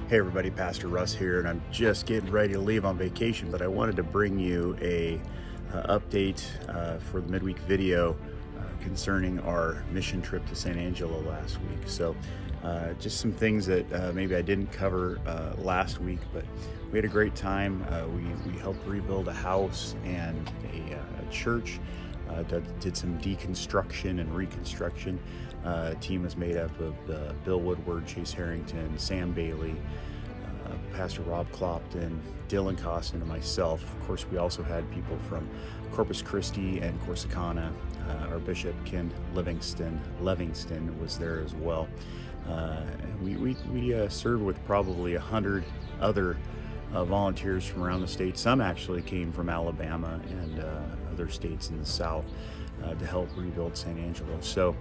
Hey everybody, Pastor Russ here, and I'm just getting ready to leave on vacation, but I wanted to bring you a update for the midweek video concerning our mission trip to San Angelo last week. So just some things that maybe I didn't cover last week, but we had a great time. We helped rebuild a house and a church. Did some deconstruction and reconstruction. Team was made up of Bill Woodward, Chase Harrington, Sam Bailey, Pastor Rob Clopton, Dylan Costin, and myself. Of course, we also had people from Corpus Christi and Corsicana. Our Bishop Ken Livingston was there as well. We served with probably 100 other volunteers from around the state. Some actually came from Alabama and other states in the South to help rebuild San Angelo. So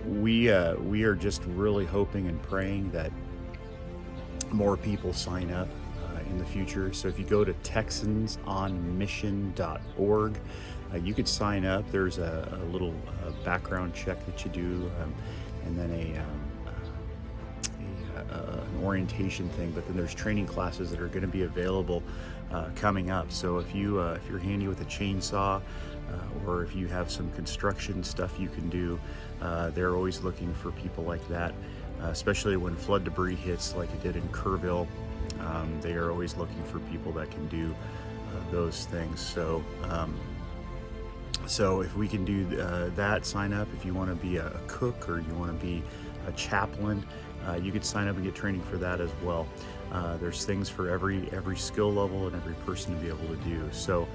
we are just really hoping and praying that more people sign up in the future. So if you go to texansonmission.org, you could sign up. There's a little background check that you do, and then an orientation thing, but then there's training classes that are going to be available coming up. So if you're handy with a chainsaw, or if you have some construction stuff you can do, they're always looking for people like that, especially when flood debris hits like it did in Kerrville. They are always looking for people that can do those things. So if we can do that, sign up. If you want to be a cook or you want to be a chaplain, you could sign up and get training for that as well. There's things for every skill level and every person to be able to do. So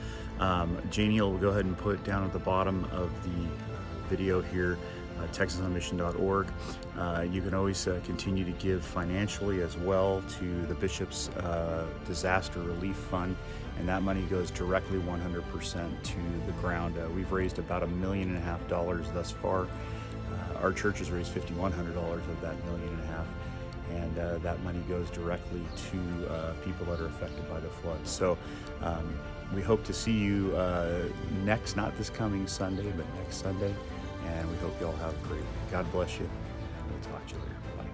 Janie will go ahead and put down at the bottom of the video here, texansonmission.org. You can always continue to give financially as well to the Bishop's Disaster Relief Fund, and that money goes directly 100% to the ground. We've raised about $1.5 million thus far. Our church has raised $5,100 of that $1.5 million, and that money goes directly to people that are affected by the flood. So we hope to see you not this coming Sunday, but next Sunday, and we hope you all have a great week. God bless you. We'll talk to you later. Bye.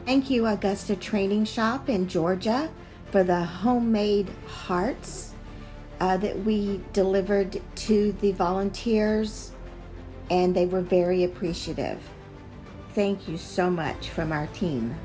Thank you, Augusta Training Shop in Georgia, for the homemade hearts that we delivered to the volunteers, and they were very appreciative. Thank you so much from our team.